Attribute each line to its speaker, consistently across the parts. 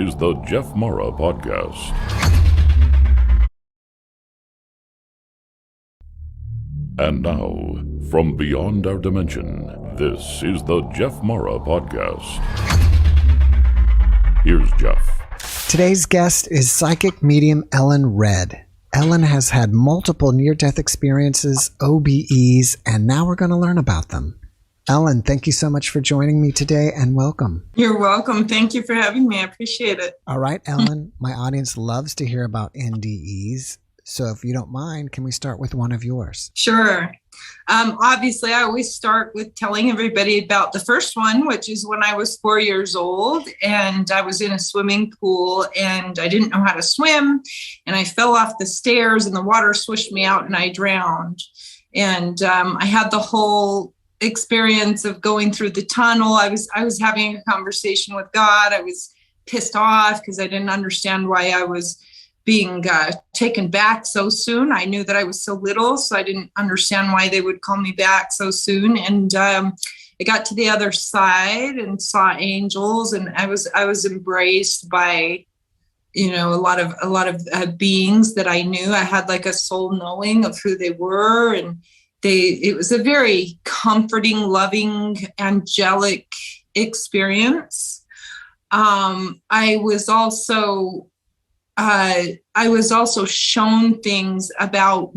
Speaker 1: is the Jeff Mara Podcast. And now, from beyond our dimension, this is the Jeff Mara Podcast. Here's Jeff.
Speaker 2: Today's guest is psychic medium Ellen Red. Ellen has had multiple near-death experiences, OBEs, and now we're going to learn about them. Ellen, thank you so much for joining me today, and welcome.
Speaker 3: You're welcome. Thank you for having me. I appreciate it.
Speaker 2: All right, Ellen, my audience loves to hear about NDEs. So if you don't mind, can we start with one of yours?
Speaker 3: Sure. Obviously, I always start with telling everybody about the first one, which is when I was 4 years old and I was in a swimming pool and I didn't know how to swim and I fell off the stairs and the water swished me out and I drowned. And I had the whole experience of going through the tunnel. I was having a conversation with God. I was pissed off because I didn't understand why I was being taken back so soon. I knew that I was so little, so I didn't understand why they would call me back so soon. And I got to the other side and saw angels, and I was embraced by, a lot of beings that I knew. I had like a soul knowing of who they were, and it was a very comforting, loving, angelic experience. I was also shown things about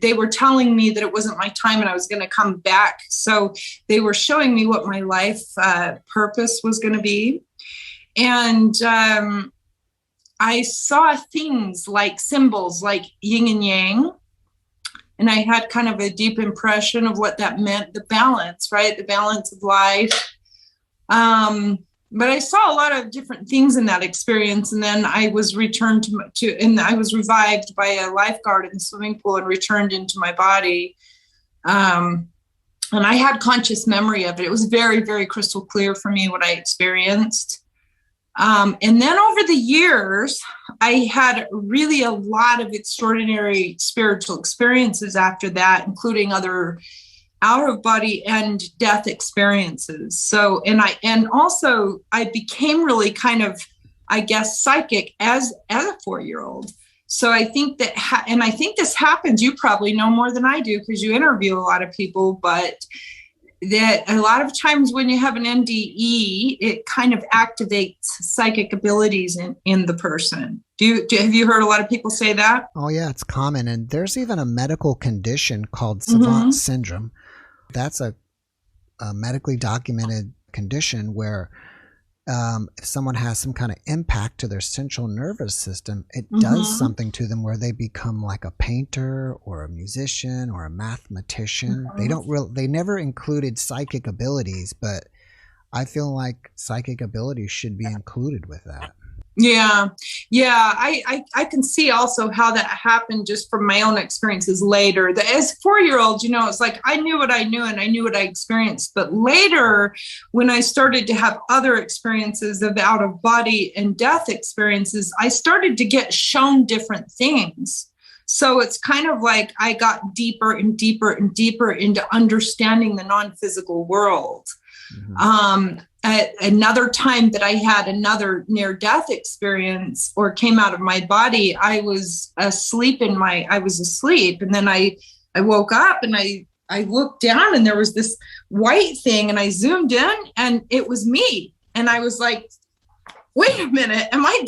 Speaker 3: they were telling me that it wasn't my time and I was going to come back. So they were showing me what my life purpose was going to be. And I saw things like symbols like yin and yang. And I had kind of a deep impression of what that meant, the balance, right? The balance of life. But I saw a lot of different things in that experience. And then I was returned and I was revived by a lifeguard in the swimming pool and returned into my body. And I had conscious memory of it. It was very, very crystal clear for me what I experienced. And then over the years, I had really a lot of extraordinary spiritual experiences after that, including other out of body and death experiences. So, and also I became really kind of, I guess, psychic as a 4-year-old. So I think that, and I think this happens, you probably know more than I do because you interview a lot of people, but that a lot of times when you have an NDE, it kind of activates psychic abilities in the person. Have you heard a lot of people say that?
Speaker 2: Oh yeah, it's common. And there's even a medical condition called savant syndrome. That's a medically documented condition where if someone has some kind of impact to their central nervous system, it does something to them where they become like a painter or a musician or a mathematician. They never included psychic abilities, but I feel like psychic abilities should be included with that.
Speaker 3: Yeah. I can see also how that happened just from my own experiences later. As a 4-year-old, it's like I knew what I knew and I knew what I experienced. But later, when I started to have other experiences of out of body and death experiences, I started to get shown different things. So it's kind of like I got deeper and deeper and deeper into understanding the non-physical world. At another time that I had another near-death experience or came out of my body, I was asleep and then I woke up and I looked down and there was this white thing and I zoomed in and it was me. And I was like, wait a minute, am I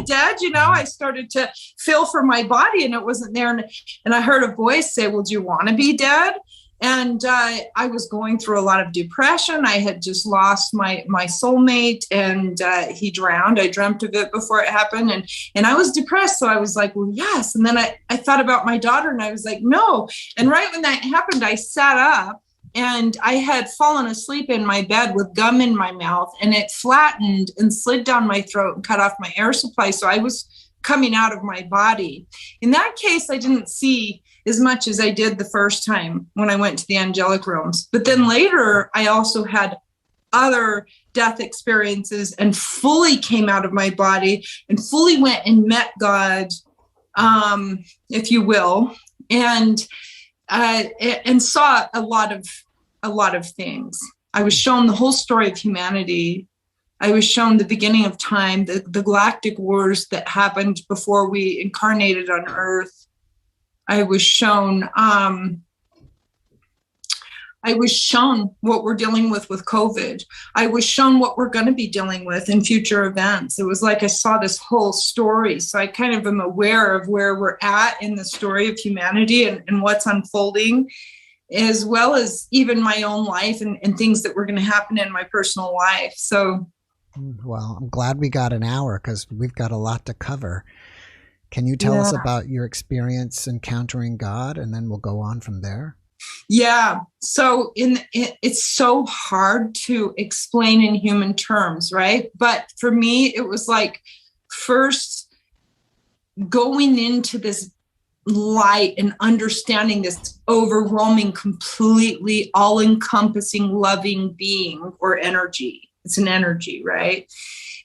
Speaker 3: dead? I started to feel for my body and it wasn't there. And I heard a voice say, well, do you want to be dead? And I was going through a lot of depression. I had just lost my soulmate and he drowned. I dreamt of it before it happened. And I was depressed. So I was like, well, yes. And then I thought about my daughter and I was like, no. And right when that happened, I sat up and I had fallen asleep in my bed with gum in my mouth and it flattened and slid down my throat and cut off my air supply. So I was coming out of my body. In that case, I didn't see as much as I did the first time when I went to the angelic realms. But then later, I also had other death experiences and fully came out of my body and fully went and met God, if you will, and saw a lot of things. I was shown the whole story of humanity I was shown the beginning of time, the galactic wars that happened before we incarnated on Earth. I was shown what we're dealing with COVID. I was shown what we're going to be dealing with in future events. It was like I saw this whole story. So I kind of am aware of where we're at in the story of humanity and what's unfolding, as well as even my own life and things that were going to happen in my personal life. So,
Speaker 2: well, I'm glad we got an hour because we've got a lot to cover. Can you tell us about your experience encountering God, and then we'll go on from there?
Speaker 3: Yeah. So it's so hard to explain in human terms, right? But for me, it was like first going into this light and understanding this overwhelming, completely all-encompassing, loving being or energy. It's an energy, right?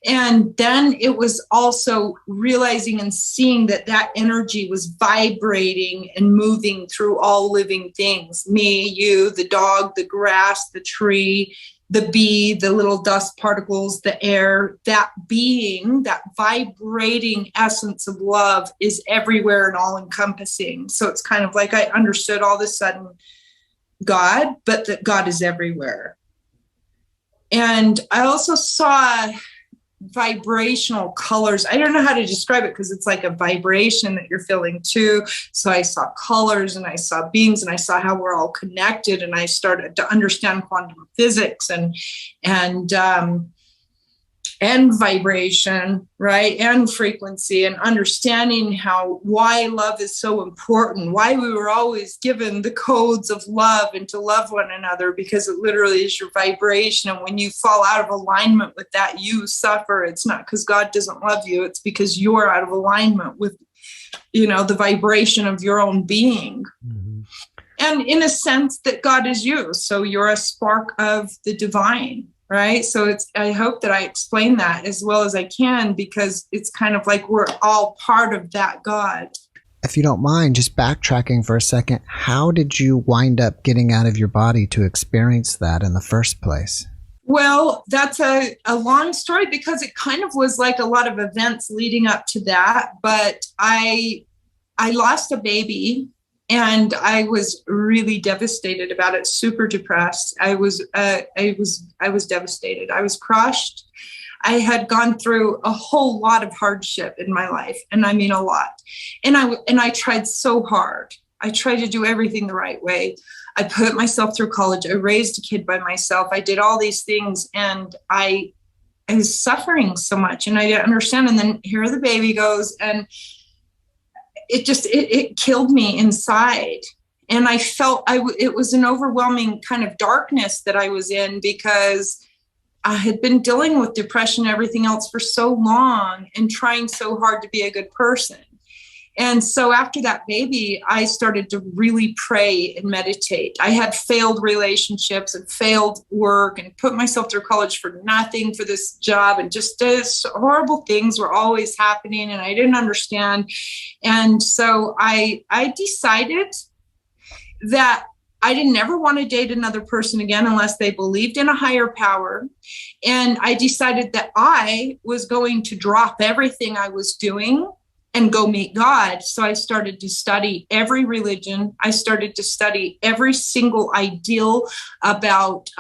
Speaker 3: And then it was also realizing and seeing that energy was vibrating and moving through all living things. Me, you, the dog, the grass, the tree, the bee, the little dust particles, the air. That being, that vibrating essence of love is everywhere and all encompassing. So it's kind of like I understood all of a sudden God, but that God is everywhere. And I also saw vibrational colors. I don't know how to describe it because it's like a vibration that you're feeling too. So I saw colors and I saw beings and I saw how we're all connected, and I started to understand quantum physics and vibration, right? And frequency, and understanding why love is so important, why we were always given the codes of love and to love one another, because it literally is your vibration. And when you fall out of alignment with that, you suffer. It's not because God doesn't love you. It's because you're out of alignment with, the vibration of your own being. Mm-hmm. And in a sense that God is you. So you're a spark of the divine. Right. So I hope that I explain that as well as I can, because it's kind of like we're all part of that God.
Speaker 2: If you don't mind, just backtracking for a second, how did you wind up getting out of your body to experience that in the first place?
Speaker 3: Well, that's a long story, because it kind of was like a lot of events leading up to that. But I lost a baby. And I was really devastated about it, super depressed. I was devastated. I was crushed. I had gone through a whole lot of hardship in my life, and I mean a lot. And I tried so hard. I tried to do everything the right way. I put myself through college. I raised a kid by myself. I did all these things, and I was suffering so much, and I didn't understand. And then here the baby goes, and it killed me inside. And I felt it was an overwhelming kind of darkness that I was in, because I had been dealing with depression and everything else for so long and trying so hard to be a good person. And so after that baby, I started to really pray and meditate. I had failed relationships and failed work and put myself through college for nothing, for this job, and just this horrible things were always happening, and I didn't understand. And so I decided that I didn't ever want to date another person again unless they believed in a higher power. And I decided that I was going to drop everything I was doing and go meet God. So I started to study every religion. I started to study every single ideal about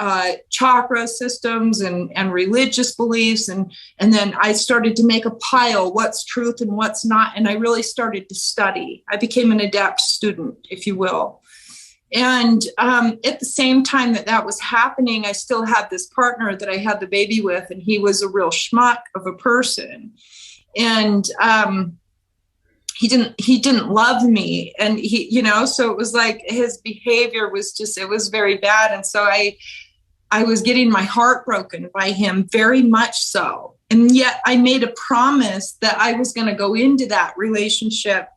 Speaker 3: chakra systems and religious beliefs. And then I started to make a pile, what's truth and what's not. And I really started to study. I became an adept student, if you will. And at the same time that was happening, I still had this partner that I had the baby with, and he was a real schmuck of a person. And he didn't love me, and so it was like his behavior was it was very bad. And so I was getting my heart broken by him, very much so. And yet I made a promise that I was going to go into that relationship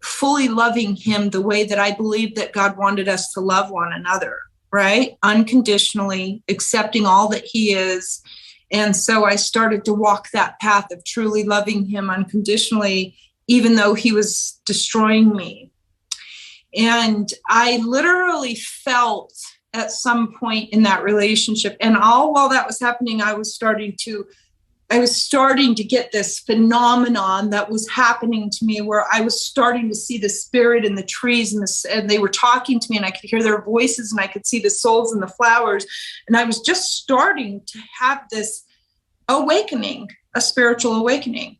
Speaker 3: fully loving him the way that I believed that God wanted us to love one another, right? Unconditionally, accepting all that he is. And so I started to walk that path of truly loving him unconditionally, even though he was destroying me. And I literally felt at some point in that relationship. And all while that was happening, I was starting to get this phenomenon that was happening to me, where I was starting to see the spirit in the trees, and they were talking to me, and I could hear their voices, and I could see the souls in the flowers. And I was just starting to have this awakening, a spiritual awakening.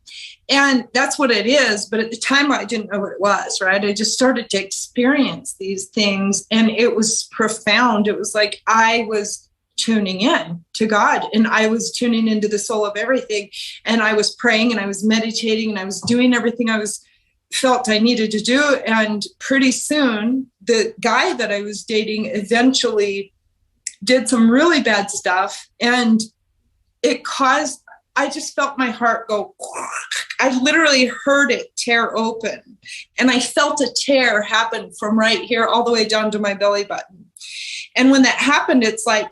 Speaker 3: And that's what it is. But at the time, I didn't know what it was, right? I just started to experience these things, and it was profound. It was like I was tuning in to God, and I was tuning into the soul of everything. And I was praying, and I was meditating, and I was doing everything I felt I needed to do. And pretty soon, the guy that I was dating eventually did some really bad stuff, and I just felt my heart go. I literally heard it tear open, and I felt a tear happen from right here all the way down to my belly button. And when that happened, it's like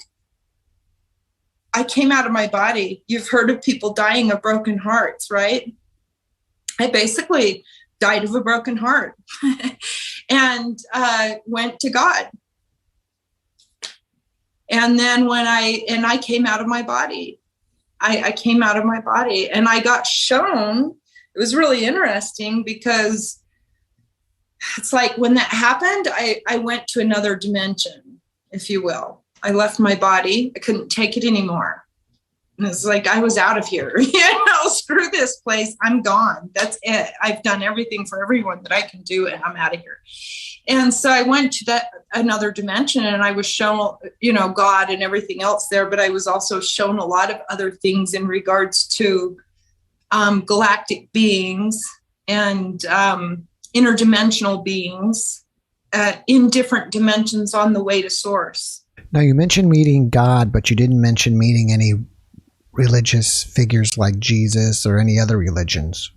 Speaker 3: I came out of my body. You've heard of people dying of broken hearts, right? I basically died of a broken heart and went to God. And then when I came out of my body, I came out of my body, and I got shown. It was really interesting, because it's like when that happened, I went to another dimension, if you will. I left my body. I couldn't take it anymore. And it's like, I was out of here. Screw this place. I'm gone. That's it. I've done everything for everyone that I can do, and I'm out of here. And so I went to another dimension, and I was shown, God and everything else there, but I was also shown a lot of other things in regards to galactic beings and interdimensional beings in different dimensions on the way to source.
Speaker 2: Now, you mentioned meeting God, but you didn't mention meeting any religious figures like Jesus or any other religions.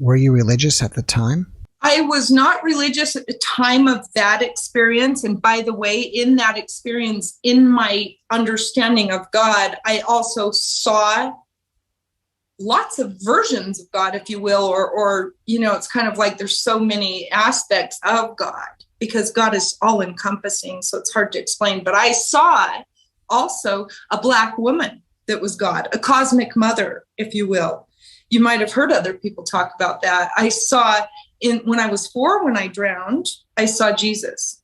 Speaker 2: Were you religious at the time?
Speaker 3: I was not religious at the time of that experience. And by the way, in that experience, in my understanding of God, I also saw lots of versions of God, if you will, or it's kind of like there's so many aspects of God, because God is all encompassing. So it's hard to explain. But I saw also a Black woman that was God, a cosmic mother, if you will. You might have heard other people talk about that. I saw when I was 4, when I drowned, I saw Jesus.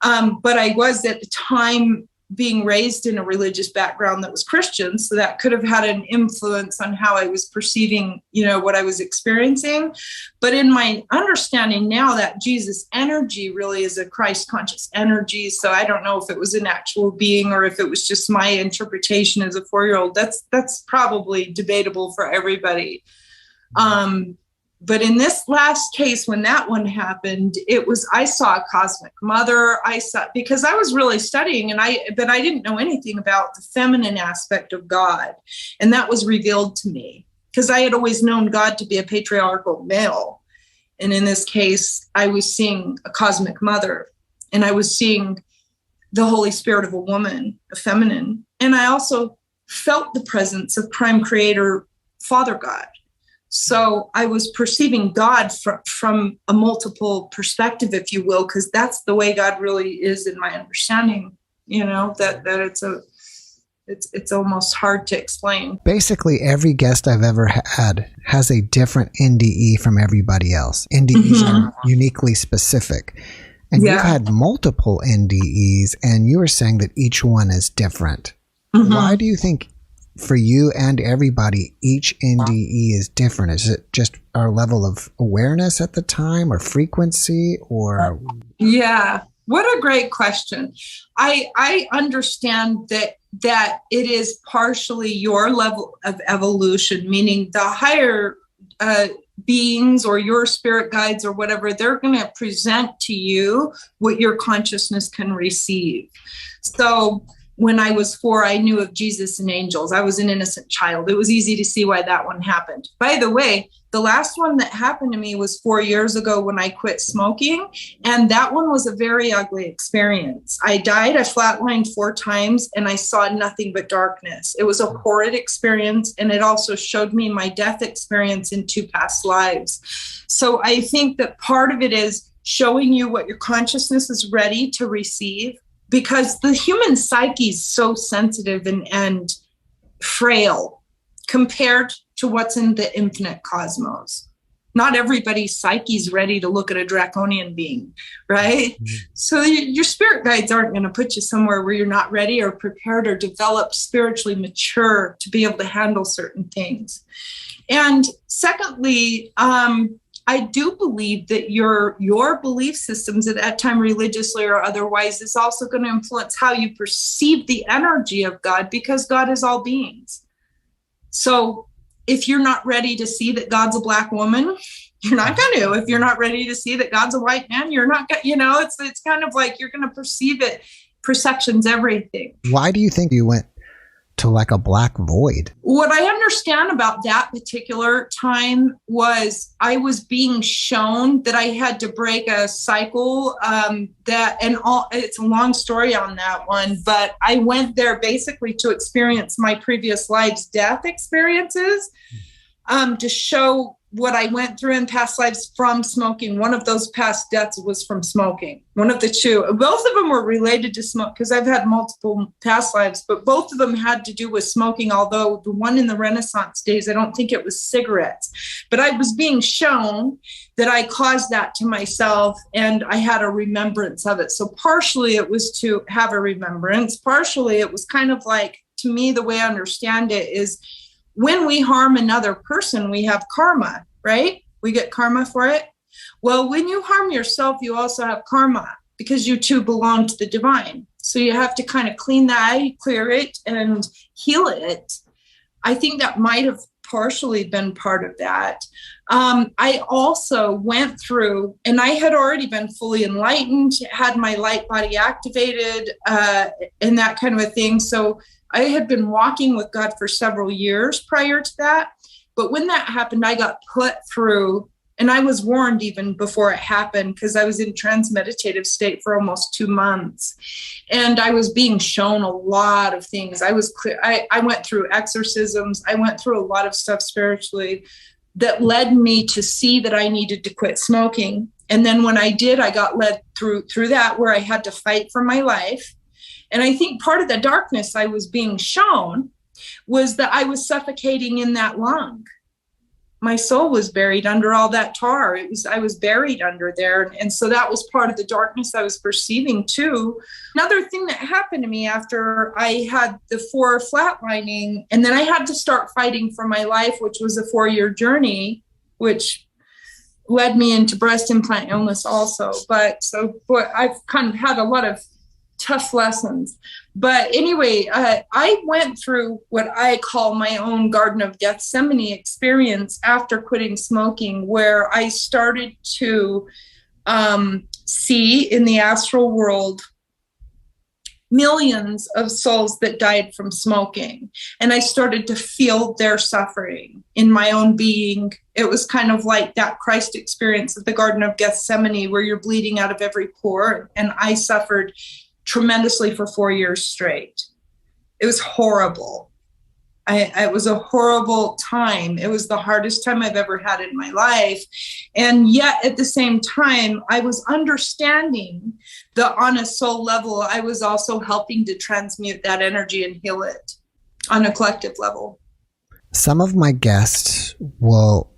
Speaker 3: But I was at the time being raised in a religious background that was Christian. So that could have had an influence on how I was perceiving, what I was experiencing. But in my understanding now, that Jesus energy really is a Christ conscious energy. So I don't know if it was an actual being or if it was just my interpretation as a 4-year-old. That's probably debatable for everybody. But in this last case, when that one happened, I saw a cosmic mother. Because I was really studying, but I didn't know anything about the feminine aspect of God. And that was revealed to me, because I had always known God to be a patriarchal male. And in this case, I was seeing a cosmic mother, and I was seeing the Holy Spirit of a woman, a feminine. And I also felt the presence of Prime Creator, Father God. So I was perceiving God from a multiple perspective, if you will, because that's the way God really is in my understanding, that it's almost hard to explain.
Speaker 2: Basically, every guest I've ever had has a different NDE from everybody else. NDEs are uniquely specific. And you've had multiple NDEs, and you were saying that each one is different. Why do you think, for you and everybody, each NDE is different? Is it just our level of awareness at the time, or frequency, or?
Speaker 3: Yeah, what a great question. I understand that it is partially your level of evolution, meaning the higher beings or your spirit guides or whatever, they're going to present to you what your consciousness can receive. So when I was 4, I knew of Jesus and angels. I was an innocent child. It was easy to see why that one happened. By the way, the last one that happened to me was 4 years ago when I quit smoking. And that one was a very ugly experience. I died, I flatlined 4 times, and I saw nothing but darkness. It was a horrid experience. And it also showed me my death experience in 2 past lives. So I think that part of it is showing you what your consciousness is ready to receive. because the human psyche is so sensitive and frail compared to what's in the infinite cosmos. Not everybody's psyche is ready to look at a draconian being, right? Mm-hmm. So your spirit guides aren't going to put you somewhere where you're not ready or prepared or developed, spiritually mature to be able to handle certain things. And secondly, I do believe that your belief systems at that time, religiously or otherwise, is also going to influence how you perceive the energy of God, because God is all beings. So if you're not ready to see that God's a black woman, you're not going to. If you're not ready to see that God's a white man, you're not going to, it's kind of like you're going to perceive it. Perception's everything.
Speaker 2: Why do you think you went to like a black void?
Speaker 3: What I understand about that particular time was I was being shown that I had to break a cycle, it's a long story on that one, but I went there basically to experience my previous life's death experiences, to show what I went through in past lives from smoking. One of those past deaths was from smoking. One of the two. Both of them were related to smoke, because I've had multiple past lives, but both of them had to do with smoking, although the one in the Renaissance days, I don't think it was cigarettes. But I was being shown that I caused that to myself, and I had a remembrance of it. So partially it was to have a remembrance. Partially it was kind of like, to me, the way I understand it is, when we harm another person, we have karma, right? We get karma for it. Well, when you harm yourself, you also have karma, because you too belong to the divine. So you have to kind of clean that, clear it, and heal it. I think that might have partially been part of that. I also went through, and I had already been fully enlightened, had my light body activated, and that kind of a thing. So I had been walking with God for several years prior to that. But when that happened, I got put through, and I was warned even before it happened, because I was in trans-meditative state for almost 2 months. And I was being shown a lot of things. I was clear. I went through exorcisms. I went through a lot of stuff spiritually that led me to see that I needed to quit smoking. And then when I did, I got led through that, where I had to fight for my life. And I think part of the darkness I was being shown was that I was suffocating in that lung. My soul was buried under all that tar. I was buried under there. And so that was part of the darkness I was perceiving too. Another thing that happened to me after I had the 4 flatlining, and then I had to start fighting for my life, which was a 4-year journey, which led me into breast implant illness also. But I've kind of had a lot of tough lessons. But anyway, I went through what I call my own Garden of Gethsemane experience after quitting smoking, where I started to see in the astral world millions of souls that died from smoking. And I started to feel their suffering in my own being. It was kind of like that Christ experience at the Garden of Gethsemane, where you're bleeding out of every pore. And I suffered tremendously for 4 years straight. It was horrible. It was a horrible time. It was the hardest time I've ever had in my life. And yet at the same time, I was understanding that on a soul level, I was also helping to transmute that energy and heal it on a collective level.
Speaker 2: Some of my guests will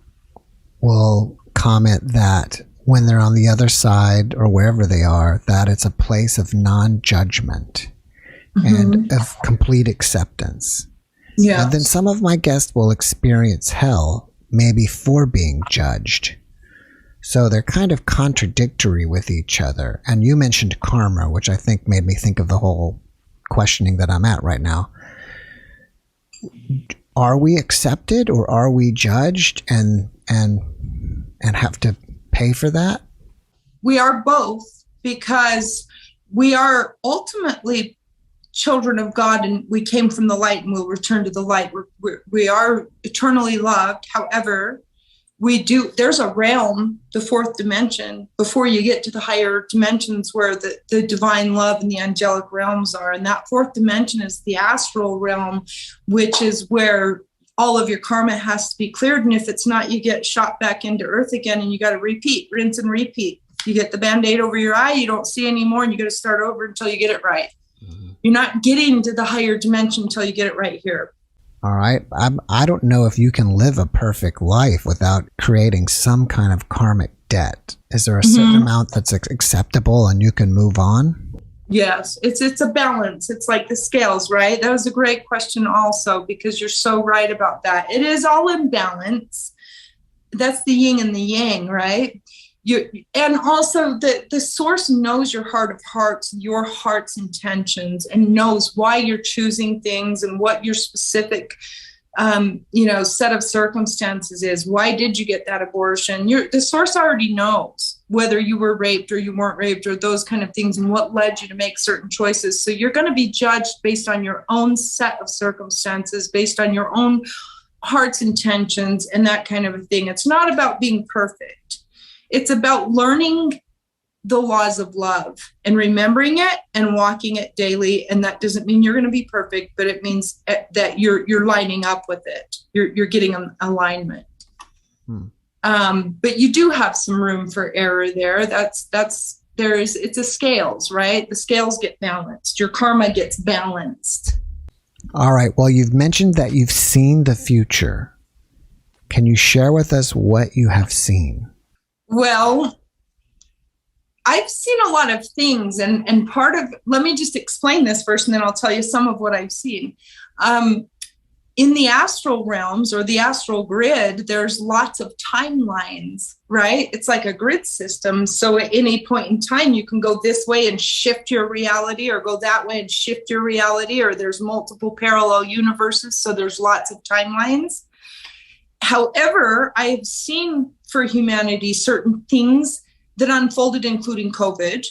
Speaker 2: comment that when they're on the other side or wherever they are, that it's a place of non-judgment and of complete acceptance. Yeah. And then some of my guests will experience hell, maybe for being judged. So they're kind of contradictory with each other. And you mentioned karma, which I think made me think of the whole questioning that I'm at right now. Are we accepted, or are we judged and have to pay for that?
Speaker 3: We are both, because we are ultimately children of God, and we came from the light and we'll return to the light. We are eternally loved. However, there's a realm, the 4th dimension, before you get to the higher dimensions where the divine love and the angelic realms are. And that 4th dimension is the astral realm, which is where all of your karma has to be cleared. And if it's not, you get shot back into earth again, and you got to repeat, rinse and repeat. You get the Band-Aid over your eye, you don't see anymore, and you got to start over until you get it right. You're not getting to the higher dimension until you get it right here.
Speaker 2: All right. I don't know if you can live a perfect life without creating some kind of karmic debt. Is there a certain amount that's acceptable and you can move on?
Speaker 3: Yes, it's a balance. It's like the scales, right? That was a great question also, because you're so right about that. It is all in balance. That's the yin and the yang, right? And also the source knows your heart of hearts, your heart's intentions, and knows why you're choosing things and what your specific, set of circumstances is. Why did you get that abortion? The source already knows whether you were raped or you weren't raped or those kind of things and what led you to make certain choices. So you're going to be judged based on your own set of circumstances, based on your own heart's intentions and that kind of a thing. It's not about being perfect. It's about learning the laws of love and remembering it and walking it daily. And that doesn't mean you're going to be perfect, but it means that you're lining up with it. You're getting an alignment. But you do have some room for error there. It's a scales, right? The scales get balanced. Your karma gets balanced.
Speaker 2: All right. Well, you've mentioned that you've seen the future. Can you share with us what you have seen?
Speaker 3: Well, I've seen a lot of things, and let me just explain this first, and then I'll tell you some of what I've seen. In the astral realms or the astral grid, there's lots of timelines, right? It's like a grid system. So at any point in time, you can go this way and shift your reality, or go that way and shift your reality, or there's multiple parallel universes. So there's lots of timelines. However, I've seen for humanity certain things that unfolded, including COVID.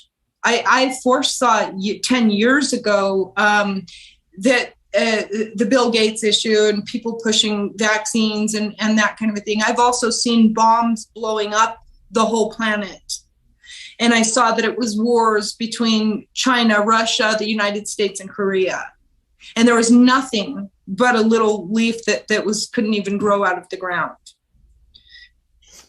Speaker 3: I foresaw 10 years ago that the Bill Gates issue and people pushing vaccines and that kind of a thing. I've also seen bombs blowing up the whole planet. And I saw that it was wars between China, Russia, the United States, and Korea. And there was nothing but a little leaf that couldn't even grow out of the ground.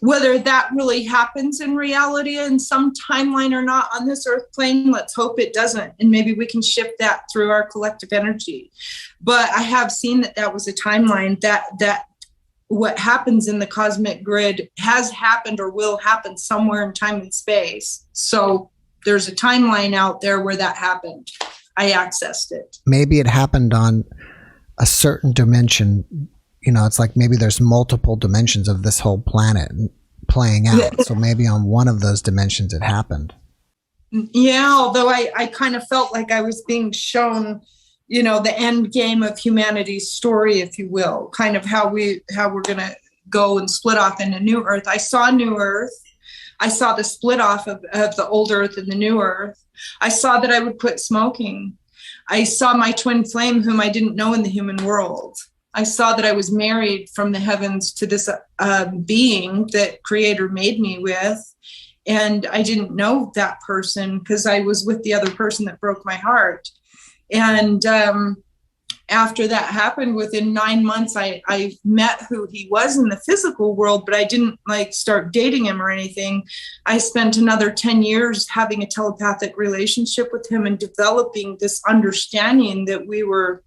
Speaker 3: Whether that really happens in reality in some timeline or not on this earth plane, let's hope it doesn't. And maybe we can shift that through our collective energy. But I have seen that was a timeline that what happens in the cosmic grid has happened or will happen somewhere in time and space. So there's a timeline out there where that happened. I accessed it.
Speaker 2: Maybe it happened on a certain dimension. It's like maybe there's multiple dimensions of this whole planet playing out. So maybe on one of those dimensions it happened.
Speaker 3: Yeah, although I kind of felt like I was being shown, the end game of humanity's story, if you will, kind of how we're going to go and split off into New Earth. I saw New Earth. I saw the split off of the old Earth and the New Earth. I saw that I would quit smoking. I saw my twin flame, whom I didn't know in the human world. I saw that I was married from the heavens to this being that Creator made me with. And I didn't know that person because I was with the other person that broke my heart. And after that happened, within 9 months, I met who he was in the physical world, but I didn't start dating him or anything. I spent another 10 years having a telepathic relationship with him and developing this understanding that we were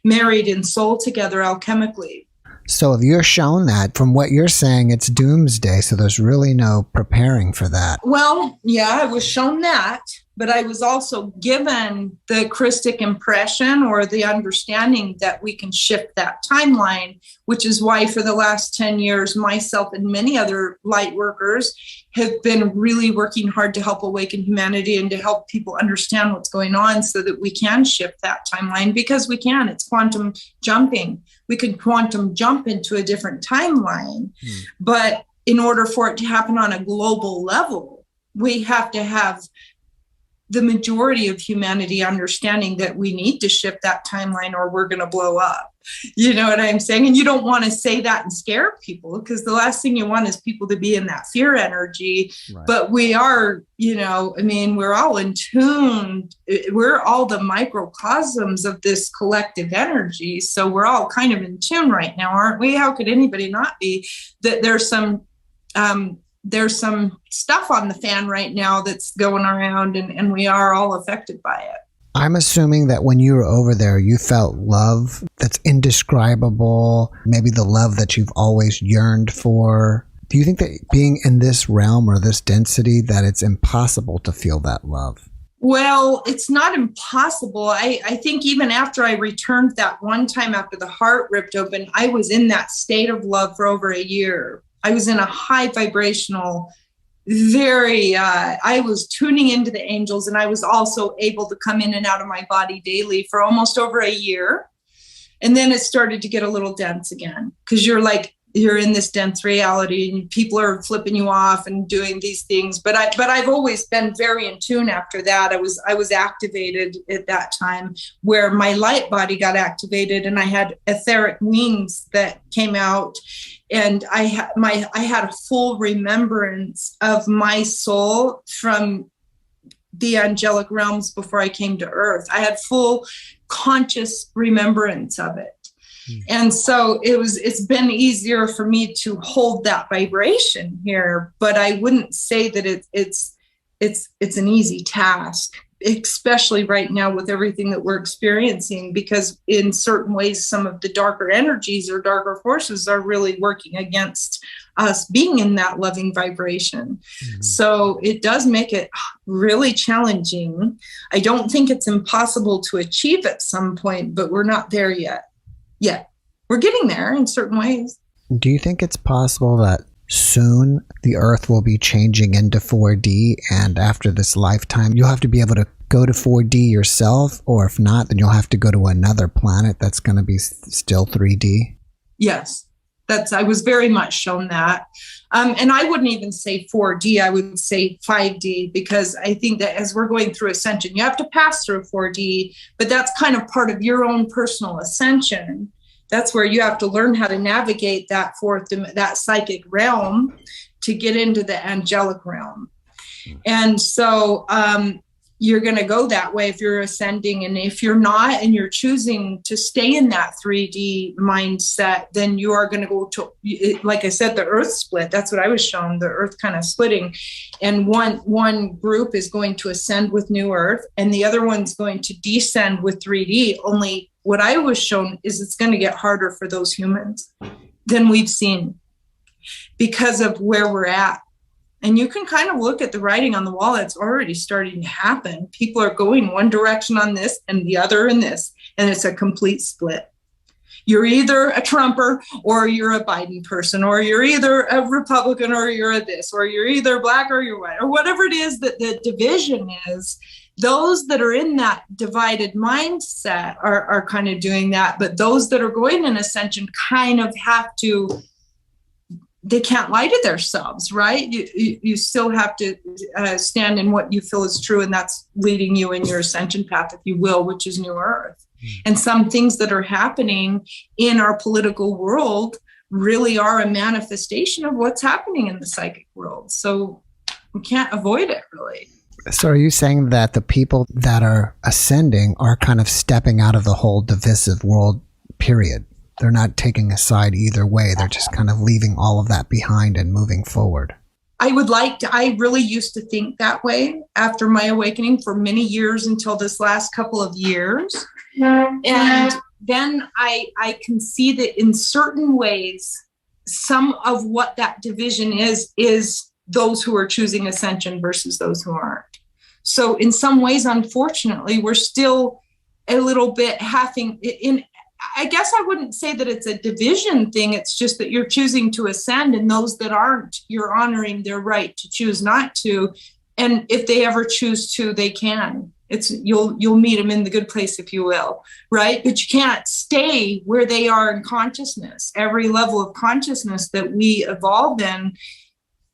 Speaker 3: married in soul together alchemically.
Speaker 2: So if you're shown that, from what you're saying, it's doomsday. So there's really no preparing for that.
Speaker 3: Well, yeah, I was shown that, but I was also given the Christic impression or the understanding that we can shift that timeline, which is why for the last 10 years, myself and many other light workers have been really working hard to help awaken humanity and to help people understand what's going on so that we can shift that timeline, because we can. It's quantum jumping. We could quantum jump into a different timeline, but in order for it to happen on a global level, we have to have the majority of humanity understanding that we need to shift that timeline or we're going to blow up. You know what I'm saying? And you don't want to say that and scare people, because the last thing you want is people to be in that fear energy. Right. But we are, we're all in tune. We're all the microcosms of this collective energy. So we're all kind of in tune right now, aren't we? How could anybody not be? That there's some there's some stuff on the fan right now that's going around, and we are all affected by it.
Speaker 2: I'm assuming that when you were over there, you felt love that's indescribable, maybe the love that you've always yearned for. Do you think that being in this realm or this density, that it's impossible to feel that love?
Speaker 3: Well, it's not impossible. I think even after I returned that one time after the heart ripped open, I was in that state of love for over a year. I was in a high vibrational, I was tuning into the angels, and I was also able to come in and out of my body daily for almost over a year. And then it started to get a little dense again, because you're in this dense reality and people are flipping you off and doing these things. But I've always been very in tune after that. I was activated at that time, where my light body got activated, and I had etheric wings that came out, and I had a full remembrance of my soul from the angelic realms before I came to Earth. I had full conscious remembrance of it. And so it's been easier for me to hold that vibration here, but I wouldn't say that it's an easy task, especially right now with everything that we're experiencing, because in certain ways, some of the darker energies or darker forces are really working against us being in that loving vibration. Mm-hmm. So it does make it really challenging. I don't think it's impossible to achieve at some point, but we're not there yet. Yeah, we're getting there in certain ways.
Speaker 2: Do you think it's possible that soon the Earth will be changing into 4D, and after this lifetime, you'll have to be able to go to 4D yourself, or if not, then you'll have to go to another planet that's going to be still 3D?
Speaker 3: Yes, I was very much shown that. And I wouldn't even say 4D, I would say 5D, because I think that as we're going through Ascension, you have to pass through 4D, but that's kind of part of your own personal ascension. That's where you have to learn how to navigate that that psychic realm to get into the angelic realm. And so you're going to go that way if you're ascending. And if you're not, and you're choosing to stay in that 3D mindset, then you are going to go to, like I said, the Earth split. That's what I was shown, the Earth kind of splitting. And one group is going to ascend with New Earth, and the other one's going to descend with 3D. Only what I was shown is it's going to get harder for those humans than we've seen because of where we're at. And you can kind of look at the writing on the wall. It's already starting to happen. People are going one direction on this and the other in this, and it's a complete split. You're either a Trumper or you're a Biden person, or you're either a Republican or you're a this, or you're either black or you're white, or whatever it is that the division is. Those that are in that divided mindset are kind of doing that. But those that are going in Ascension kind of have to, they can't lie to themselves, right? You still have to stand in what you feel is true, and that's leading you in your ascension path, if you will, which is New Earth. And some things that are happening in our political world really are a manifestation of what's happening in the psychic world. So we can't avoid it, really.
Speaker 2: So are you saying that the people that are ascending are kind of stepping out of the whole divisive world, period? They're not taking a side either way. They're just kind of leaving all of that behind and moving forward.
Speaker 3: I really used to think that way after my awakening for many years until this last couple of years. And then I can see that in certain ways, some of what that division is those who are choosing Ascension versus those who aren't. So in some ways, unfortunately, we're still a little bit having in. I guess I wouldn't say that it's a division thing. It's just that you're choosing to ascend, and those that aren't, you're honoring their right to choose not to. And if they ever choose to, they can. You'll meet them in the good place, if you will, right? But you can't stay where they are in consciousness. Every level of consciousness that we evolve in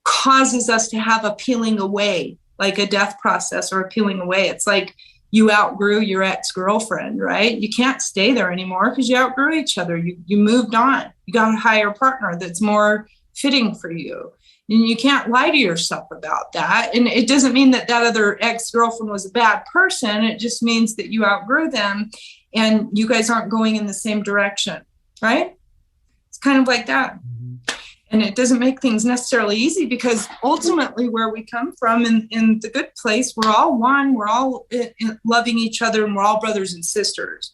Speaker 3: causes us to have a peeling away, like a death process or a peeling away. It's like you outgrew your ex-girlfriend, right? You can't stay there anymore because you outgrew each other. You moved on. You got a higher partner that's more fitting for you. And you can't lie to yourself about that. And it doesn't mean that other ex-girlfriend was a bad person. It just means that you outgrew them and you guys aren't going in the same direction, right? It's kind of like that. And it doesn't make things necessarily easy, because ultimately where we come from in the good place, we're all one, we're all loving each other, and we're all brothers and sisters.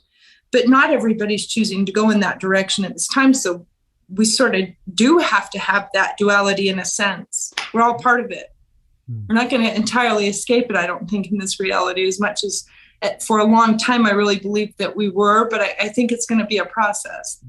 Speaker 3: But not everybody's choosing to go in that direction at this time. So we sort of do have to have that duality in a sense. We're all part of it. We're not going to entirely escape it, I don't think, in this reality, as much as for a long time I really believed that we were, but I think it's going to be a process.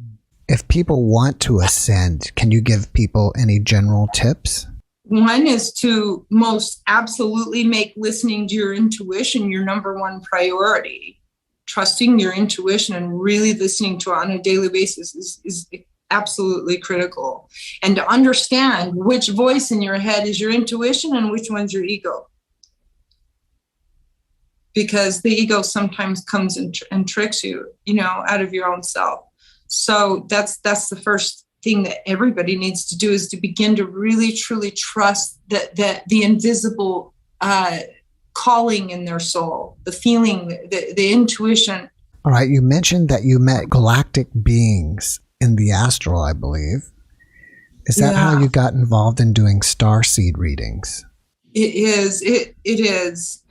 Speaker 2: If people want to ascend, can you give people any general tips?
Speaker 3: One is to most absolutely make listening to your intuition your number one priority. Trusting your intuition and really listening to it on a daily basis is absolutely critical. And to understand which voice in your head is your intuition and which one's your ego. Because the ego sometimes comes and tricks you, out of your own self. So that's the first thing that everybody needs to do, is to begin to really truly trust that the invisible calling in their soul, the feeling, the intuition.
Speaker 2: All right, you mentioned that you met galactic beings in the astral, I believe. Is that how you got involved in doing starseed readings?
Speaker 3: It is.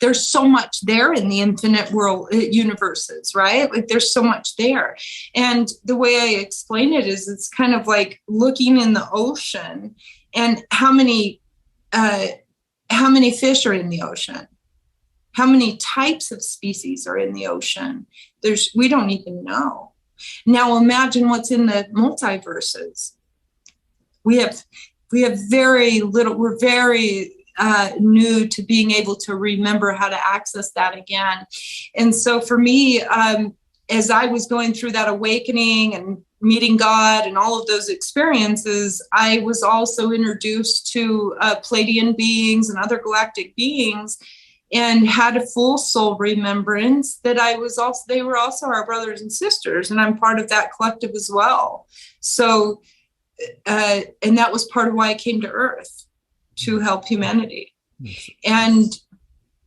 Speaker 3: There's so much there in the infinite world universes, right? Like there's so much there. And the way I explain it is, it's kind of like looking in the ocean, and how many fish are in the ocean? How many types of species are in the ocean? We don't even know. Now imagine what's in the multiverses. We have very little, we're very new to being able to remember how to access that again. And so for me, as I was going through that awakening and meeting God and all of those experiences, I was also introduced to Pleiadian beings and other galactic beings, and had a full soul remembrance that they were also our brothers and sisters, and I'm part of that collective as well. So, and that was part of why I came to Earth, to help humanity. And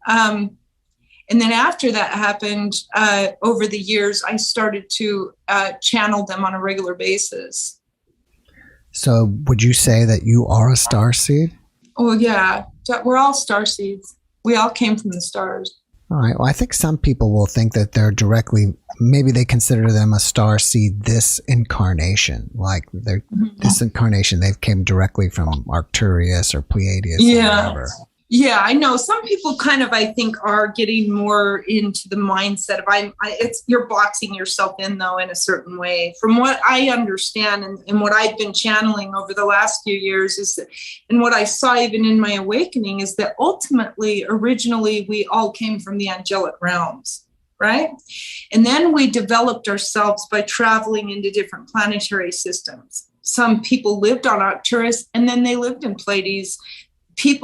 Speaker 3: then after that happened, over the years, I started to channel them on a regular basis.
Speaker 2: So would you say that you are a starseed?
Speaker 3: Oh, yeah. We're all starseeds. We all came from the stars.
Speaker 2: All right. Well, I think some people will think that they're maybe they consider them a starseed this incarnation. Like this incarnation, they've came directly from Arcturus or Pleiades or whatever.
Speaker 3: Yeah, I know. Some people kind of, I think, are getting more into the mindset of you're boxing yourself in, though, in a certain way. From what I understand and what I've been channeling over the last few years is that, and what I saw even in my awakening, is that ultimately, originally, we all came from the angelic realms, right? And then we developed ourselves by traveling into different planetary systems. Some people lived on Arcturus, and then they lived in Pleiades.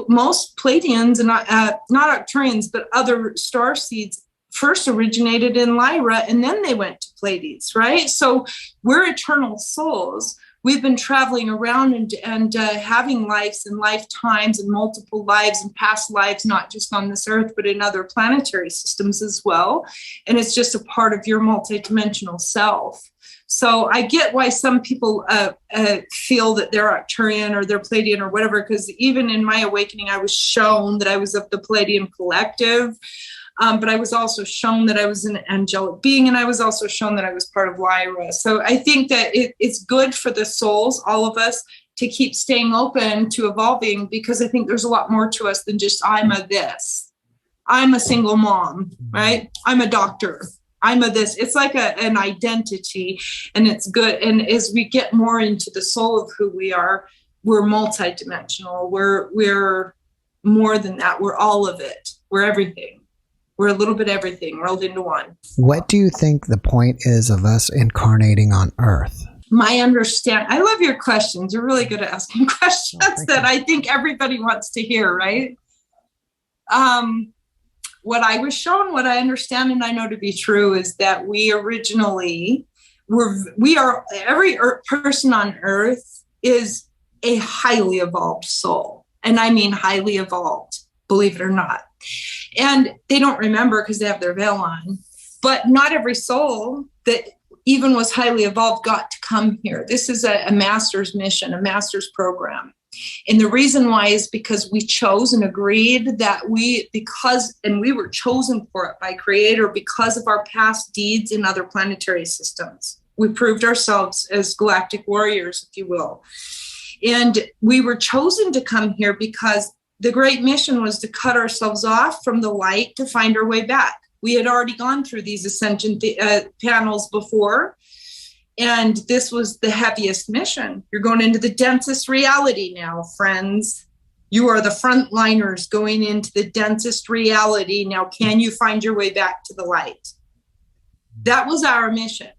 Speaker 3: Most Pleiadians, and not Arcturians, but other starseeds, first originated in Lyra, and then they went to Pleiades, right? So we're eternal souls. We've been traveling around and having lives and lifetimes and multiple lives and past lives, not just on this earth, but in other planetary systems as well. And it's just a part of your multidimensional self. So I get why some people feel that they're Arcturian or they're Pleiadian or whatever, because even in my awakening, I was shown that I was of the Pleiadian collective, but I was also shown that I was an angelic being, and I was also shown that I was part of Lyra. So I think that it's good for the souls, all of us, to keep staying open to evolving, because I think there's a lot more to us than just I'm a this. I'm a single mom, right? I'm a doctor. I'm a this. It's like an identity, and it's good. And as we get more into the soul of who we are, we're multidimensional. We're more than that. We're all of it. We're everything. We're a little bit everything rolled into one.
Speaker 2: What do you think the point is of us incarnating on Earth?
Speaker 3: My understanding, I love your questions. You're really good at asking questions that I think everybody wants to hear, right? What I was shown, what I understand and I know to be true, is that we originally every person on Earth is a highly evolved soul. And I mean highly evolved, believe it or not. And they don't remember because they have their veil on. But not every soul that even was highly evolved, got to come here. This is a master's mission, a master's program. And the reason why is because we chose and agreed that we were chosen for it by Creator because of our past deeds in other planetary systems. We proved ourselves as galactic warriors, if you will. And we were chosen to come here because the great mission was to cut ourselves off from the light to find our way back. We had already gone through these Ascension panels before, and this was the heaviest mission. You're going into the densest reality now, friends. You are the frontliners going into the densest reality. Now, can you find your way back to the light? That was our mission.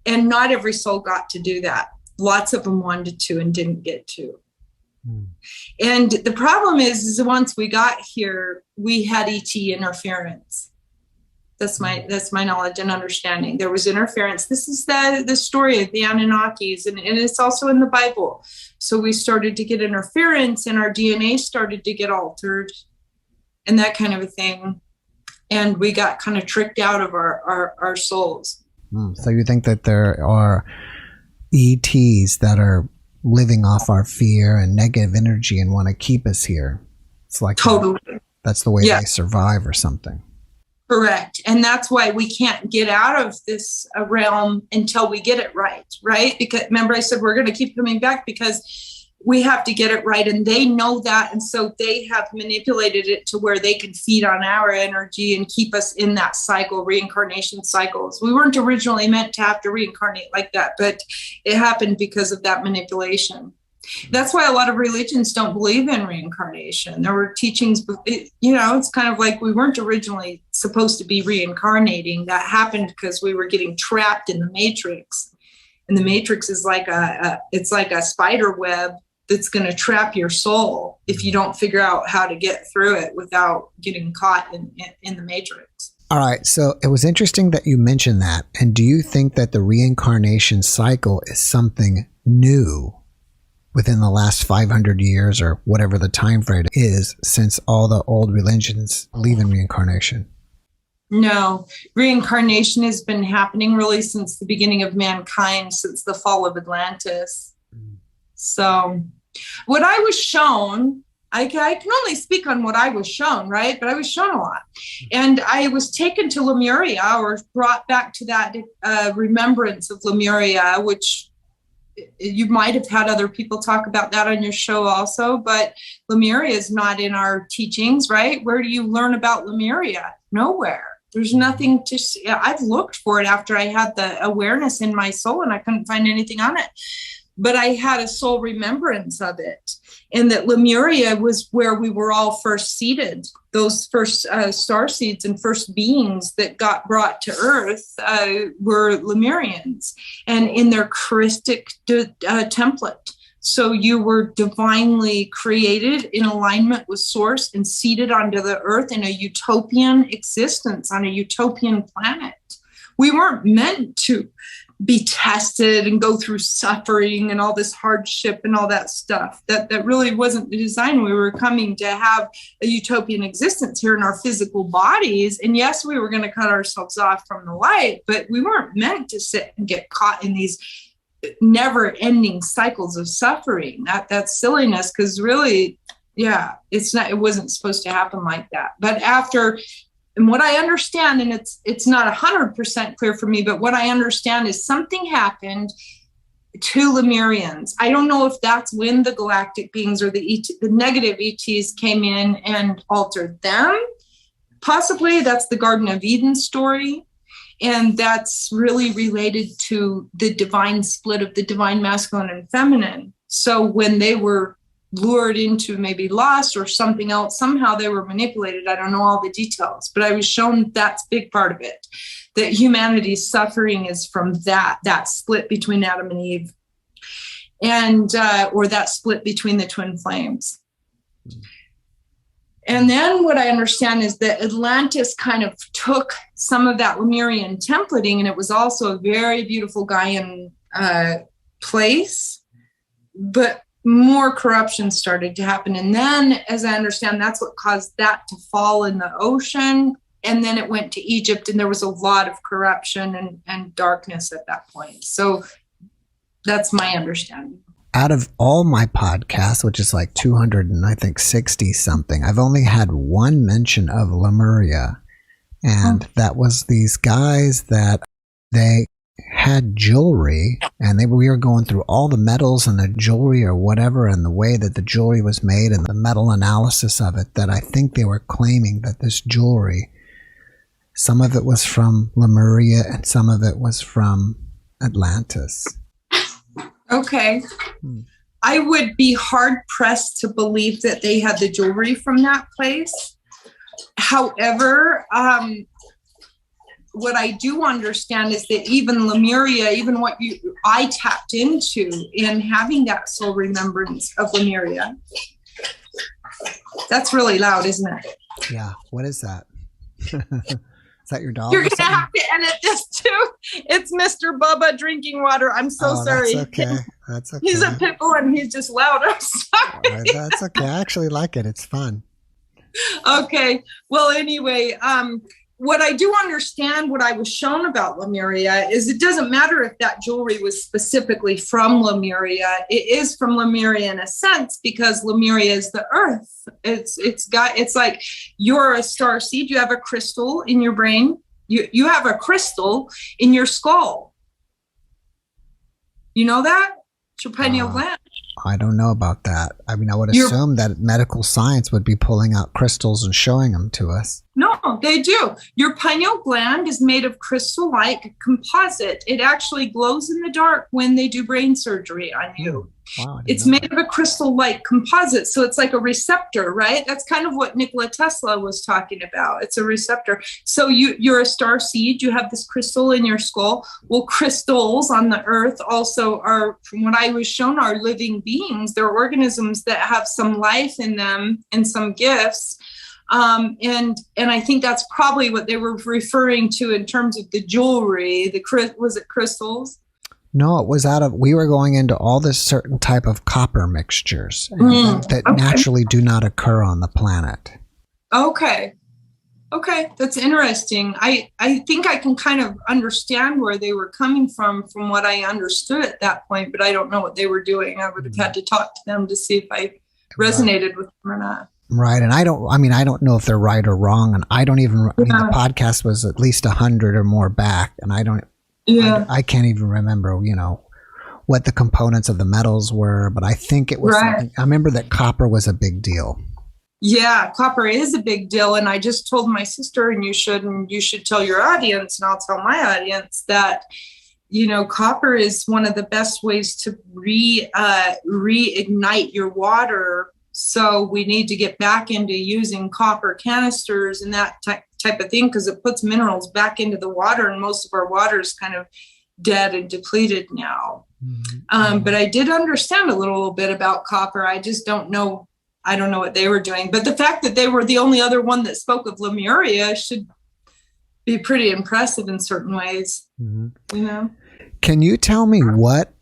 Speaker 3: And not every soul got to do that. Lots of them wanted to and didn't get to. And the problem is once we got here, we had ET interference. That's my knowledge and understanding. There was interference. This is the story of the Anunnakis, and it's also in the Bible. So we started to get interference, and our DNA started to get altered, and that kind of a thing. And we got kind of tricked out of our souls.
Speaker 2: So you think that there are ETs that are living off our fear and negative energy and want to keep us here? It's like
Speaker 3: totally.
Speaker 2: That's the way they survive or something.
Speaker 3: Correct. And that's why we can't get out of this realm until we get it right? Because remember I said we're going to keep coming back because we have to get it right, and they know that, and so they have manipulated it to where they can feed on our energy and keep us in that cycle, reincarnation cycles. We weren't originally meant to have to reincarnate like that, but it happened because of that manipulation. That's why a lot of religions don't believe in reincarnation. There were teachings, it's kind of like we weren't originally supposed to be reincarnating. That happened because we were getting trapped in the matrix. And the matrix is like it's like a spider web that's going to trap your soul if you don't figure out how to get through it without getting caught in the matrix.
Speaker 2: All right. So it was interesting that you mentioned that. And do you think that the reincarnation cycle is something new within the last 500 years or whatever the time frame is since all the old religions believe in reincarnation?
Speaker 3: No, reincarnation has been happening really since the beginning of mankind, since the fall of Atlantis. So what I was shown, I can only speak on what I was shown, right? But I was shown a lot. And I was taken to Lemuria, or brought back to that remembrance of Lemuria, which you might have had other people talk about that on your show also, but Lemuria is not in our teachings, right? Where do you learn about Lemuria? Nowhere. There's nothing to see. I've looked for it after I had the awareness in my soul, and I couldn't find anything on it. But I had a soul remembrance of it. And that Lemuria was where we were all first seated. Those first starseeds and first beings that got brought to Earth were Lemurians, and in their Christic template. So you were divinely created in alignment with Source and seated onto the Earth in a utopian existence on a utopian planet. We weren't meant to be tested and go through suffering and all this hardship and all that stuff. That really wasn't the design. We were coming to have a utopian existence here in our physical bodies. And yes, we were going to cut ourselves off from the light, but we weren't meant to sit and get caught in these never-ending cycles of suffering. That's silliness, because really, it wasn't supposed to happen like that. But after, and what I understand, and it's not 100% clear for me, but what I understand is something happened to Lemurians. I don't know if that's when the galactic beings or the negative ETs came in and altered them. Possibly that's the Garden of Eden story. And that's really related to the divine split of the divine masculine and feminine. So when they were lured into maybe lust or something else, somehow they were manipulated. I don't know all the details, but I was shown that's a big part of it, that humanity's suffering is from that split between Adam and Eve, and or that split between the twin flames. And then what I understand is that Atlantis kind of took some of that Lemurian templating, and it was also a very beautiful Gaian place, but more corruption started to happen. And then, as I understand, that's what caused that to fall in the ocean. and then it went to Egypt, and there was a lot of corruption and darkness at that point. So that's my understanding.
Speaker 2: Out of all my podcasts, which is like 200 and I think 60 something, I've only had one mention of Lemuria. And that was these guys that they had jewelry, and we were going through all the metals and the jewelry or whatever, and the way that the jewelry was made and the metal analysis of it, that I think they were claiming that this jewelry, some of it was from Lemuria and some of it was from Atlantis.
Speaker 3: Okay. I would be hard pressed to believe that they had the jewelry from that place. However, what I do understand is that even Lemuria, even what I tapped into in having that soul remembrance of Lemuria. That's really loud, isn't it?
Speaker 2: Yeah. What is that? Is that your dog?
Speaker 3: You're going to have to edit this too. It's Mr. Bubba drinking water. I'm so sorry.
Speaker 2: That's okay. That's okay.
Speaker 3: He's a pit bull and he's just loud. I'm sorry.
Speaker 2: That's okay. I actually like it. It's fun.
Speaker 3: Okay. Well, anyway, what I do understand, what I was shown about Lemuria, is it doesn't matter if that jewelry was specifically from Lemuria. It is from Lemuria in a sense, because Lemuria is the earth. It's like you're a star seed. You have a crystal in your brain. You have a crystal in your skull. You know that? It's your pineal gland.
Speaker 2: I don't know about that. I mean, I would assume that medical science would be pulling out crystals and showing them to us.
Speaker 3: No, they do. Your pineal gland is made of crystal-like composite. It actually glows in the dark when they do brain surgery on you.
Speaker 2: Wow,
Speaker 3: it's made of a crystal-like composite, so it's like a receptor, right? That's kind of what Nikola Tesla was talking about. It's a receptor. So you're a star seed. You have this crystal in your skull. Well, crystals on the earth also are, from what I was shown, are living beings. They're organisms that have some life in them and some gifts. And I think that's probably what they were referring to in terms of the jewelry. Was it crystals?
Speaker 2: No, it was we were going into all this certain type of copper mixtures that naturally do not occur on the planet. Okay.
Speaker 3: That's interesting. I think I can kind of understand where they were coming from what I understood at that point, but I don't know what they were doing. I would have had to talk to them to see if I resonated with them or not.
Speaker 2: Right. And I don't know if they're right or wrong. And I don't even, the podcast was at least 100 or more back. And I can't even remember, what the components of the metals were, but I think it was something. I remember that copper was a big deal.
Speaker 3: Yeah, copper is a big deal. And I just told my sister, and you should tell your audience, and I'll tell my audience that, copper is one of the best ways to reignite your water. So we need to get back into using copper canisters and that type of thing, because it puts minerals back into the water, and most of our water is kind of dead and depleted now. But I did understand a little bit about copper. I just don't know. I don't know what they were doing. But the fact that they were the only other one that spoke of Lemuria should be pretty impressive in certain ways.
Speaker 2: Can you tell me what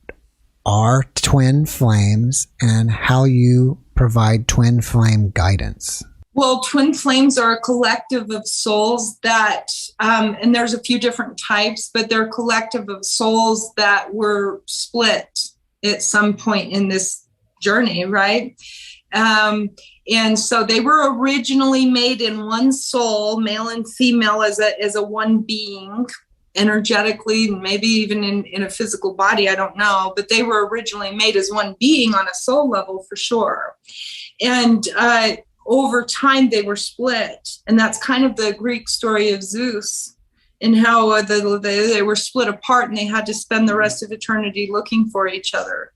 Speaker 2: are twin flames and how you provide twin flame guidance?
Speaker 3: Well, twin flames are a collective of souls that, and there's a few different types, but they're a collective of souls that were split at some point in this journey, right? And so they were originally made in one soul, male and female, as a one being, energetically, maybe even in a physical body, I don't know, but they were originally made as one being on a soul level for sure. And over time they were split, and that's kind of the Greek story of Zeus and how they were split apart, and they had to spend the rest of eternity looking for each other.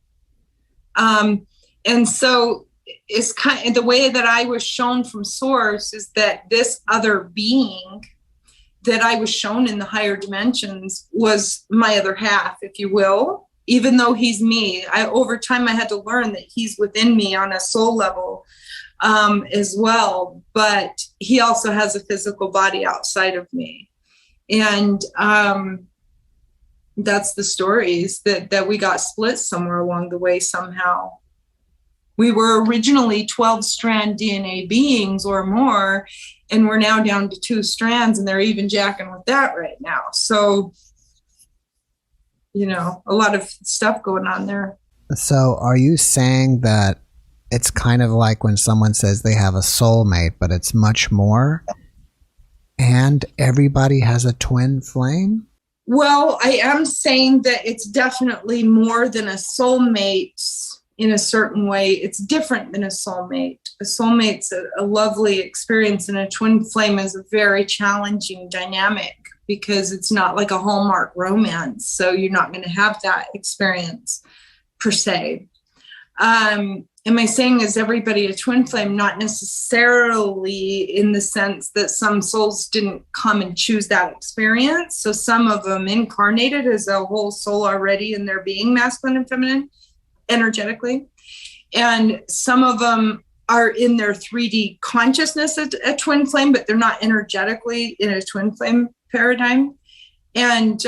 Speaker 3: And so it's kind of the way that I was shown from source is that this other being that I was shown in the higher dimensions was my other half, if you will, even though he's me. Over time, I had to learn that he's within me on a soul level as well, but he also has a physical body outside of me. And that's the stories that we got split somewhere along the way somehow. We were originally 12-strand DNA beings or more, And we're now down to 2 strands, and they're even jacking with that right now. So, a lot of stuff going on there.
Speaker 2: So are you saying that it's kind of like when someone says they have a soulmate, but it's much more, and everybody has a twin flame?
Speaker 3: Well, I am saying that it's definitely more than a soulmate in a certain way. It's different than a soulmate. A soulmate's a lovely experience, and a twin flame is a very challenging dynamic because it's not like a Hallmark romance. So you're not going to have that experience per se. Am I saying is everybody a twin flame? Not necessarily, in the sense that some souls didn't come and choose that experience. So some of them incarnated as a whole soul already in their being, masculine and feminine, energetically. And some of them are in their 3D consciousness a twin flame, but they're not energetically in a twin flame paradigm. And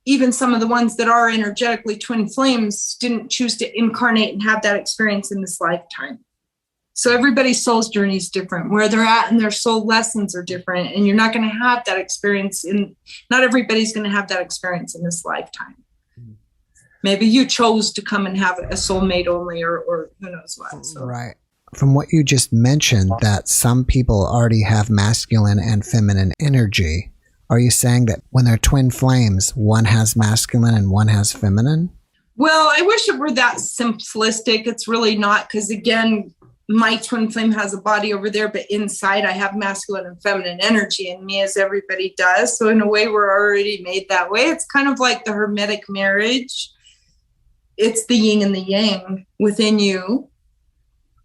Speaker 3: even some of the ones that are energetically twin flames didn't choose to incarnate and have that experience in this lifetime. So everybody's soul's journey is different. Where they're at and their soul lessons are different. And you're not going to have that experience not everybody's going to have that experience in this lifetime. Maybe you chose to come and have a soulmate only, or who knows what. So.
Speaker 2: Right. From what you just mentioned, that some people already have masculine and feminine energy. Are you saying that when they're twin flames, one has masculine and one has feminine?
Speaker 3: Well, I wish it were that simplistic. It's really not, because again, my twin flame has a body over there, but inside I have masculine and feminine energy in me, as everybody does. So in a way, we're already made that way. It's kind of like the Hermetic marriage. It's the yin and the yang within you.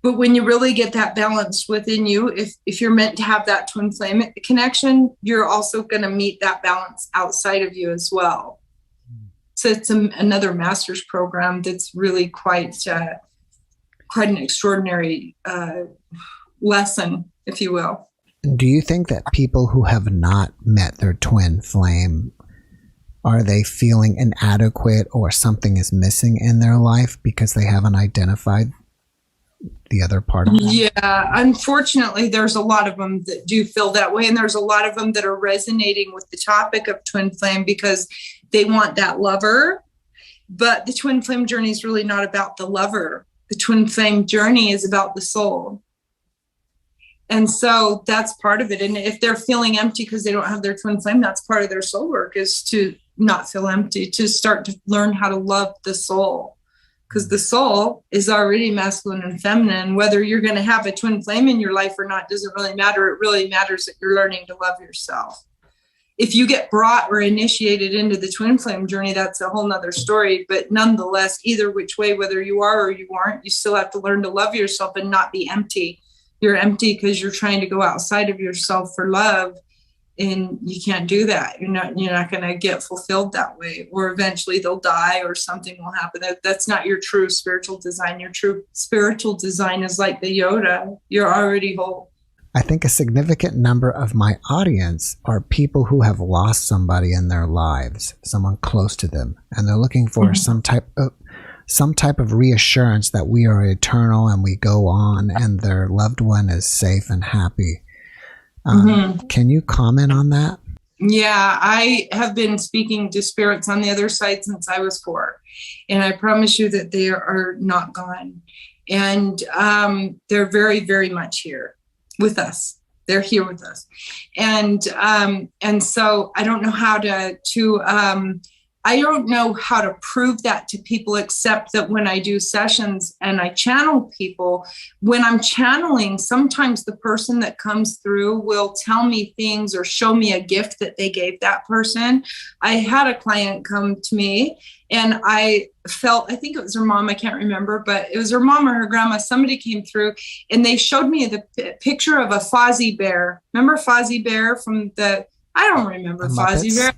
Speaker 3: But when you really get that balance within you, if you're meant to have that twin flame connection, you're also going to meet that balance outside of you as well. So it's another master's program that's really quite an extraordinary lesson, if you will.
Speaker 2: Do you think that people who have not met their twin flame, are they feeling inadequate or something is missing in their life because they haven't identified the other part of them?
Speaker 3: Yeah, unfortunately, there's a lot of them that do feel that way. And there's a lot of them that are resonating with the topic of twin flame because they want that lover. But the twin flame journey is really not about the lover. The twin flame journey is about the soul. And so that's part of it. And if they're feeling empty because they don't have their twin flame, that's part of their soul work, is to not feel empty, to start to learn how to love the soul. Because the soul is already masculine and feminine. Whether you're going to have a twin flame in your life or not doesn't really matter. It really matters that you're learning to love yourself. If you get brought or initiated into the twin flame journey, that's a whole nother story. But nonetheless, either which way, whether you are or you aren't, you still have to learn to love yourself and not be empty. You're empty because you're trying to go outside of yourself for love. And you can't do that. You're not going to get fulfilled that way, or eventually they'll die or something will happen. That's not your true spiritual design. Your true spiritual design is like the Yoda. You're already whole.
Speaker 2: I think a significant number of my audience are people who have lost somebody in their lives, someone close to them, and they're looking for some type of reassurance that we are eternal and we go on and their loved one is safe and happy. Can you comment on that?
Speaker 3: Yeah, I have been speaking to spirits on the other side since I was 4. And I promise you that they are not gone. And they're very, very much here with us. They're here with us. And so I don't know how I don't know how to prove that to people, except that when I do sessions and I channel people, when I'm channeling, sometimes the person that comes through will tell me things or show me a gift that they gave that person. I had a client come to me and I think it was her mom, I can't remember, but it was her mom or her grandma. Somebody came through and they showed me the picture of a Fozzie Bear. Remember Fozzie Bear from I don't remember Fozzie Bear.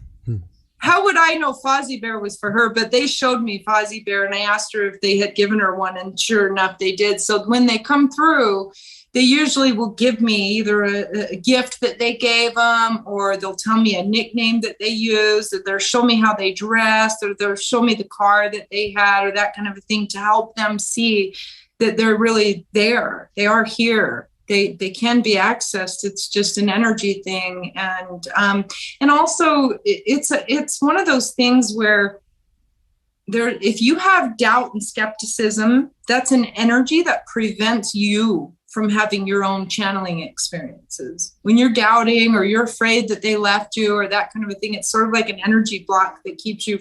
Speaker 3: How would I know Fozzie Bear was for her? But they showed me Fozzie Bear and I asked her if they had given her one, and sure enough, they did. So when they come through, they usually will give me either a gift that they gave them, or they'll tell me a nickname that they used, or they'll show me how they dressed, or they'll show me the car that they had, or that kind of a thing, to help them see that they're really there. They are here. they can be accessed. It's just an energy thing. And also it's one of those things where if you have doubt and skepticism, that's an energy that prevents you from having your own channeling experiences. When you're doubting or you're afraid that they left you or that kind of a thing, it's sort of like an energy block that keeps you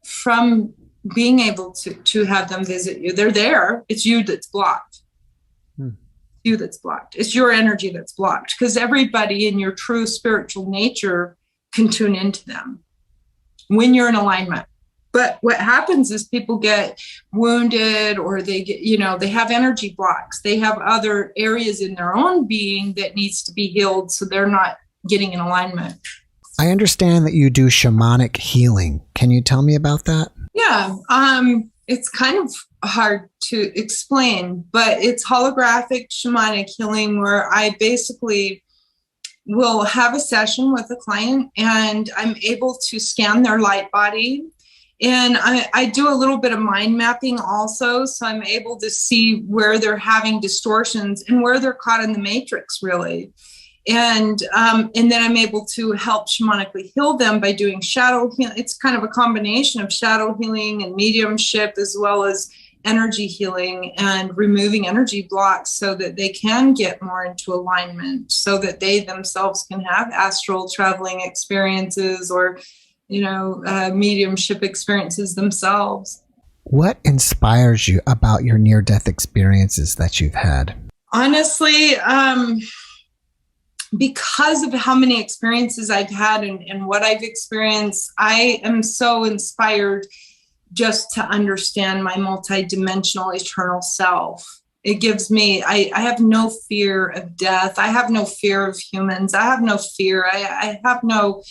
Speaker 3: from being able to have them visit you. They're there. It's you that's blocked. You that's blocked. It's your energy that's blocked, because everybody in your true spiritual nature can tune into them when you're in alignment. But what happens is people get wounded, or they get, they have energy blocks. They have other areas in their own being that needs to be healed, so they're not getting in alignment.
Speaker 2: I understand that you do shamanic healing. Can you tell me about that?
Speaker 3: Yeah. It's kind of hard to explain, but it's holographic shamanic healing, where I basically will have a session with a client and I'm able to scan their light body. And I do a little bit of mind mapping also. So I'm able to see where they're having distortions and where they're caught in the matrix, really. And then I'm able to help shamanically heal them by doing shadow healing. It's kind of a combination of shadow healing and mediumship, as well as energy healing and removing energy blocks so that they can get more into alignment, so that they themselves can have astral traveling experiences or, mediumship experiences themselves.
Speaker 2: What inspires you about your near-death experiences that you've had?
Speaker 3: Honestly, because of how many experiences I've had and what I've experienced, I am so inspired just to understand my multidimensional eternal self. It gives me, I have no fear of death. I have no fear of humans. I have no fear. I have no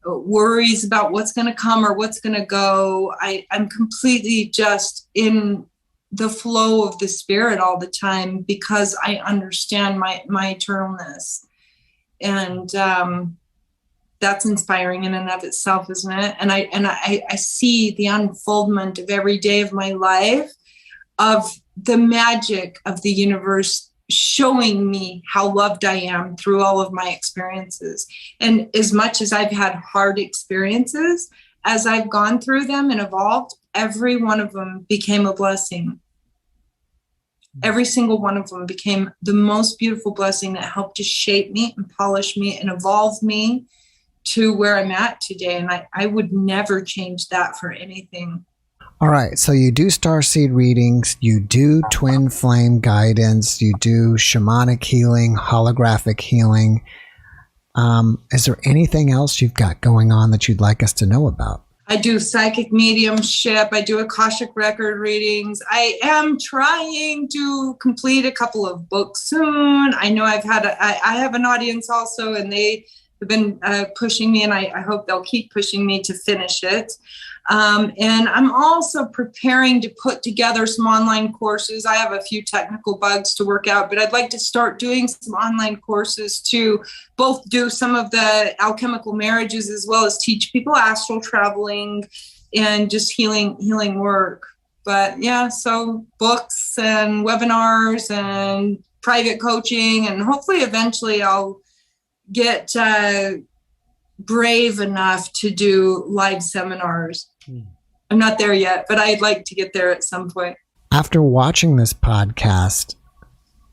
Speaker 3: worries about what's going to come or what's going to go. I'm completely just in the flow of the spirit all the time, because I understand my eternalness. And that's inspiring in and of itself, isn't it? And I see the unfoldment of every day of my life, of the magic of the universe showing me how loved I am through all of my experiences. And as much as I've had hard experiences, as I've gone through them and evolved, every one of them became a blessing. Every single one of them became the most beautiful blessing that helped to shape me and polish me and evolve me to where I'm at today. And I would never change that for anything.
Speaker 2: All right. So you do starseed readings, you do twin flame guidance, you do shamanic healing, holographic healing. Is there anything else you've got going on that you'd like us to know about?
Speaker 3: I do psychic mediumship. I do akashic record readings. I am trying to complete a couple of books soon. I know I have an audience also, and they have been pushing me, and I hope they'll keep pushing me to finish it. And I'm also preparing to put together some online courses. I have a few technical bugs to work out, but I'd like to start doing some online courses to both do some of the alchemical marriages, as well as teach people astral traveling and just healing work. But yeah, so books and webinars and private coaching, and hopefully eventually I'll get brave enough to do live seminars. I'm not there yet, but I'd like to get there at some point.
Speaker 2: After watching this podcast,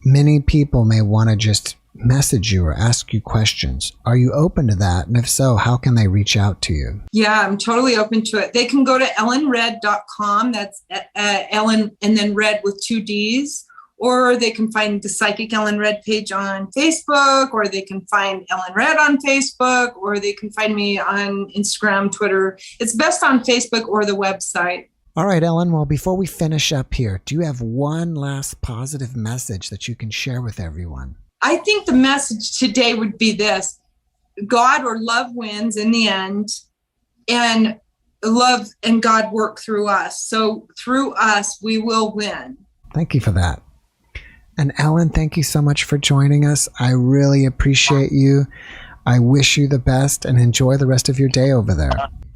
Speaker 2: many people may want to just message you or ask you questions. Are you open to that? And if so, how can they reach out to you?
Speaker 3: Yeah, I'm totally open to it. They can go to ellenred.com. That's Ellen and then Red with 2 Ds. Or they can find the Psychic Ellen Red page on Facebook, or they can find Ellen Red on Facebook, or they can find me on Instagram, Twitter. It's best on Facebook or the website.
Speaker 2: All right, Ellen. Well, before we finish up here, do you have one last positive message that you can share with everyone?
Speaker 3: I think the message today would be this: God or love wins in the end, and love and God work through us. So through us, we will win.
Speaker 2: Thank you for that. And Ellen, thank you so much for joining us. I really appreciate you. I wish you the best and enjoy the rest of your day over there.